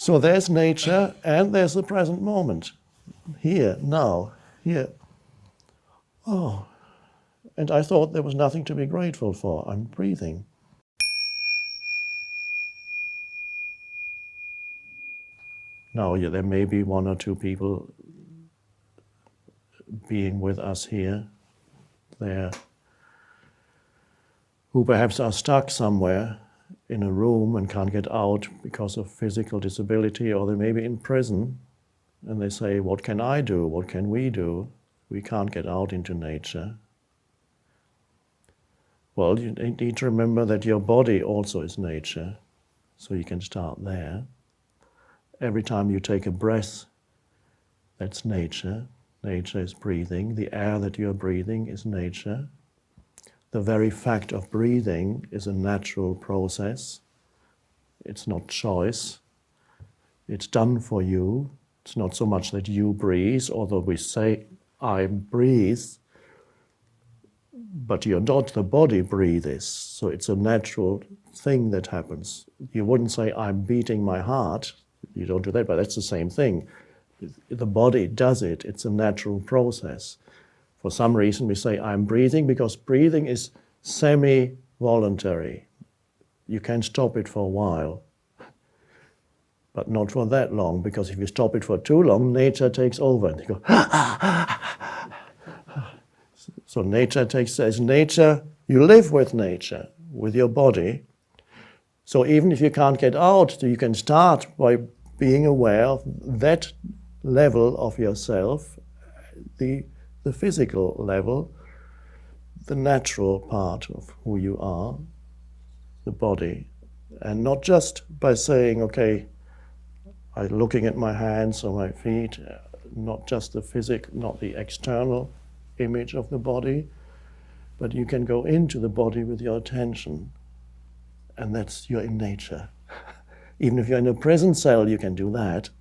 So there's nature and there's the present moment. Here, now, here. Oh, and I thought there was nothing to be grateful for. I'm breathing. Now, yeah, there may be one or two people being with us here, there, who perhaps are stuck somewhere in a room and can't get out because of physical disability, or they may be in prison and they say, what can I do? What can we do? We can't get out into nature. Well, you need to remember that your body also is nature, so you can start there. Every time you take a breath, that's nature. Nature is breathing. The air that you're breathing is nature. The very fact of breathing is a natural process. It's not choice. It's done for you. It's not so much that you breathe, although we say, I breathe, but you're not the body breathes. So it's a natural thing that happens. You wouldn't say, I'm beating my heart. You don't do that, but that's the same thing. The body does it. It's a natural process. For some reason we say, I'm breathing, because breathing is semi-voluntary. You can stop it for a while, but not for that long, because if you stop it for too long, nature takes over. And you go, So nature takes, as nature, you live with nature, with your body. So even if you can't get out, you can start by being aware of that level of yourself, the physical level, the natural part of who you are, the body. And not just by saying, okay, I'm looking at my hands or my feet, not just the physical, not the external image of the body, but you can go into the body with your attention, and that's you're in nature. Even if you're in a prison cell, you can do that.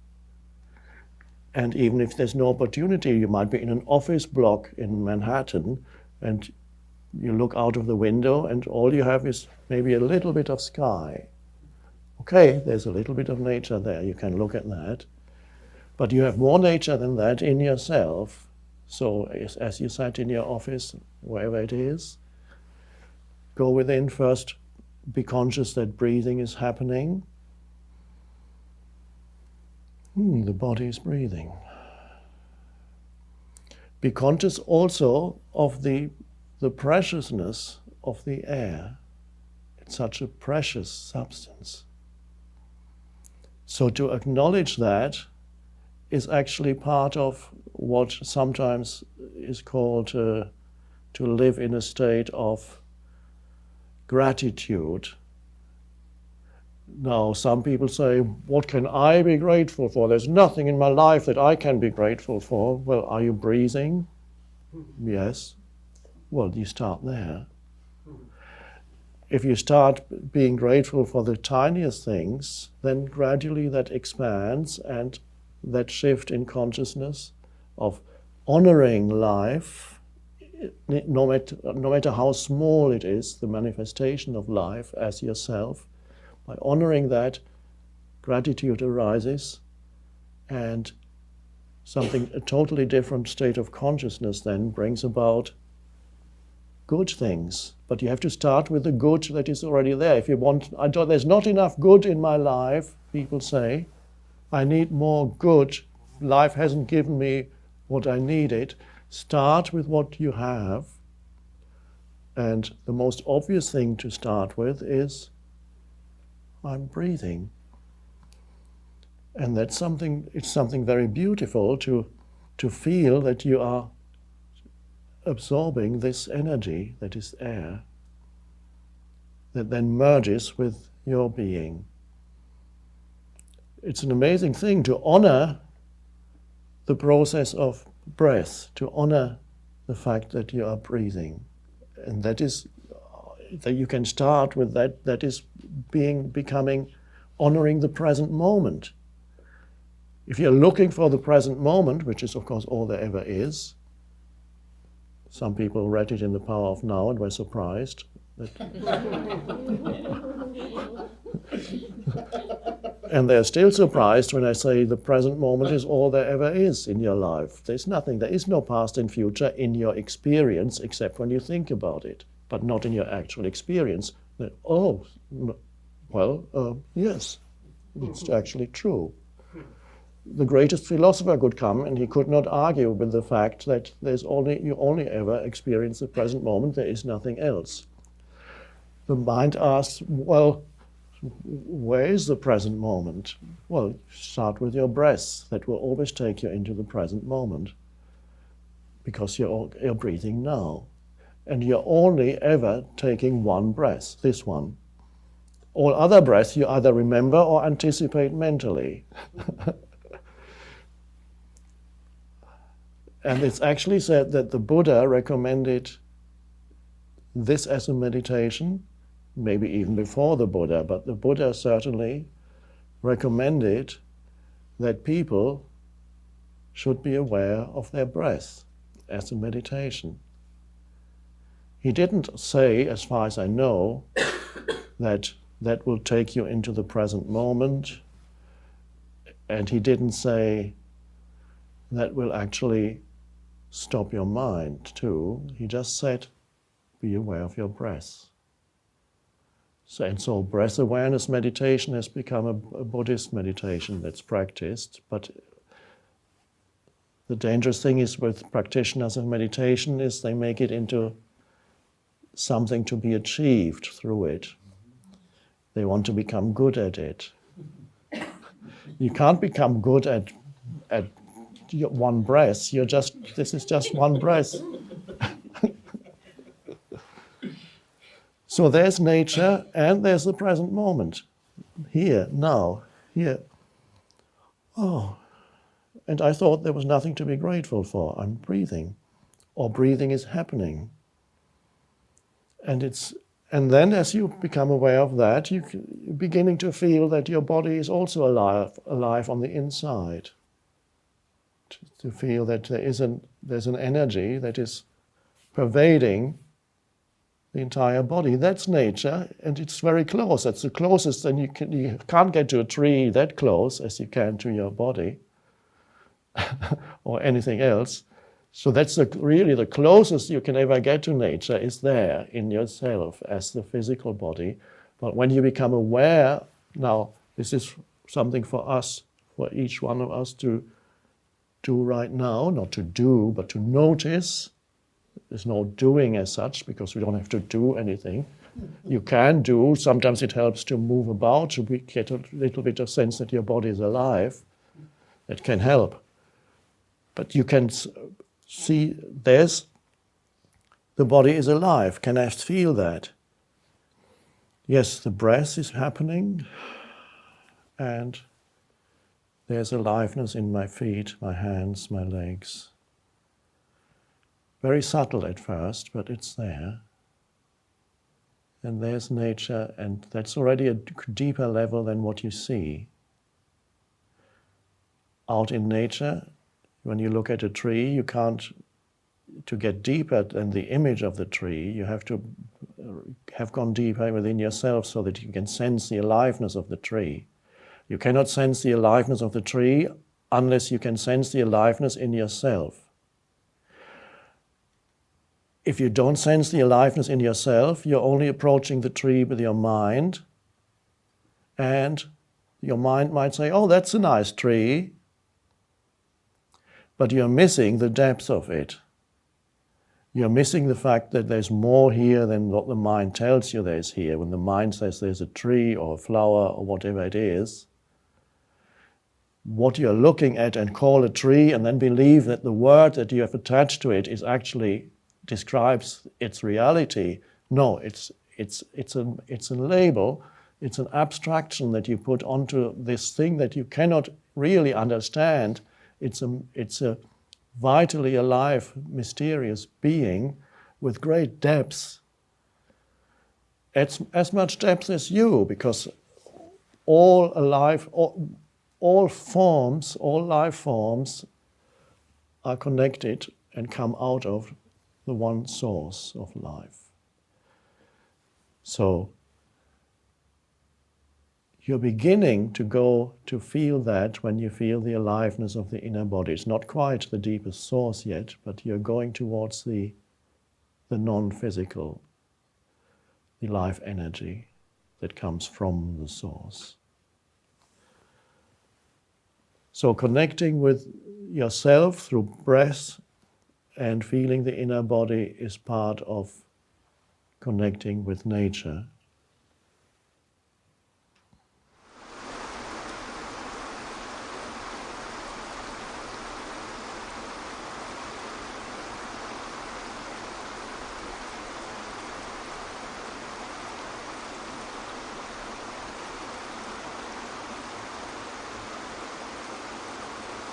And even if there's no opportunity, you might be in an office block in Manhattan, and you look out of the window, and all you have is maybe a little bit of sky. Okay, there's a little bit of nature there, you can look at that. But you have more nature than that in yourself. So as you sat in your office, wherever it is, go within first, be conscious that breathing is happening. The body is breathing. Be conscious also of the preciousness of the air. It's such a precious substance. So to acknowledge that is actually part of what sometimes is called to live in a state of gratitude. Now, some people say, what can I be grateful for? There's nothing in my life that I can be grateful for. Well, are you breathing? Yes. Well, you start there. If you start being grateful for the tiniest things, then gradually that expands, and that shift in consciousness of honoring life, no matter how small it is, the manifestation of life as yourself, by honoring that, gratitude arises, and a totally different state of consciousness then brings about good things. But you have to start with the good that is already there. If you want, there's not enough good in my life, people say, I need more good. Life hasn't given me what I needed. Start with what you have. And the most obvious thing to start with is, I'm breathing. And that's something, it's something very beautiful to feel that you are absorbing this energy that is air, that then merges with your being. It's an amazing thing to honor the process of breath, to honor the fact that you are breathing. And that is, that you can start with that is becoming, honoring the present moment. If you're looking for the present moment, which is of course all there ever is, some people read it in The Power of Now and were surprised that And they're still surprised when I say the present moment is all there ever is in your life. There's nothing, there is no past and future in your experience except when you think about it, but not in your actual experience. Oh, well, yes, it's actually true. The greatest philosopher could come and he could not argue with the fact that you only ever experience the present moment, there is nothing else. The mind asks, well, where is the present moment? Well, start with your breath. That will always take you into the present moment because you're breathing now. And you're only ever taking one breath, this one. All other breaths you either remember or anticipate mentally. And it's actually said that the Buddha recommended this as a meditation, maybe even before the Buddha, but the Buddha certainly recommended that people should be aware of their breath as a meditation. He didn't say, as far as I know, that will take you into the present moment, and he didn't say that will actually stop your mind too. He just said, be aware of your breath. So breath awareness meditation has become a Buddhist meditation that's practiced, but the dangerous thing is with practitioners of meditation is they make it into something to be achieved through it. They want to become good at it. You can't become good at one breath. This is just one breath. So there's nature and there's the present moment. Here, now, here. Oh, and I thought there was nothing to be grateful for. I'm breathing, or breathing is happening. And then as you become aware of that, you're beginning to feel that your body is also alive on the inside. To feel that there's an energy that is pervading the entire body. That's nature, and it's very close. That's the closest, and you can't get to a tree that close as you can to your body or anything else. So that's really the closest you can ever get to nature is there in yourself as the physical body. But when you become aware, now this is something for us, for each one of us to do right now, not to do, but to notice. There's no doing as such because we don't have to do anything. You can do, sometimes it helps to move about, to get a little bit of sense that your body is alive. That can help. But you can see the body is alive. Can I feel that? Yes, the breath is happening and there's aliveness in my feet, my hands, my legs. Very subtle at first, but it's there. And there's nature, and that's already a deeper level than what you see. Out in nature, when you look at a tree, you can't, to get deeper than the image of the tree, you have to have gone deeper within yourself so that you can sense the aliveness of the tree. You cannot sense the aliveness of the tree unless you can sense the aliveness in yourself. If you don't sense the aliveness in yourself, you're only approaching the tree with your mind, and your mind might say, oh, that's a nice tree, but you're missing the depth of it. You're missing the fact that there's more here than what the mind tells you there's here. When the mind says there's a tree or a flower or whatever it is, what you're looking at and call a tree and then believe that the word that you have attached to it is actually describes its reality. No, it's a label, it's an abstraction that you put onto this thing that you cannot really understand. It's a vitally alive, mysterious being with great depth. As much depth as you, because all life forms are connected and come out of the one source of life. So you're beginning to go to feel that when you feel the aliveness of the inner body. It's not quite the deepest source yet, but you're going towards the non-physical, the life energy that comes from the source. So connecting with yourself through breath and feeling the inner body is part of connecting with nature.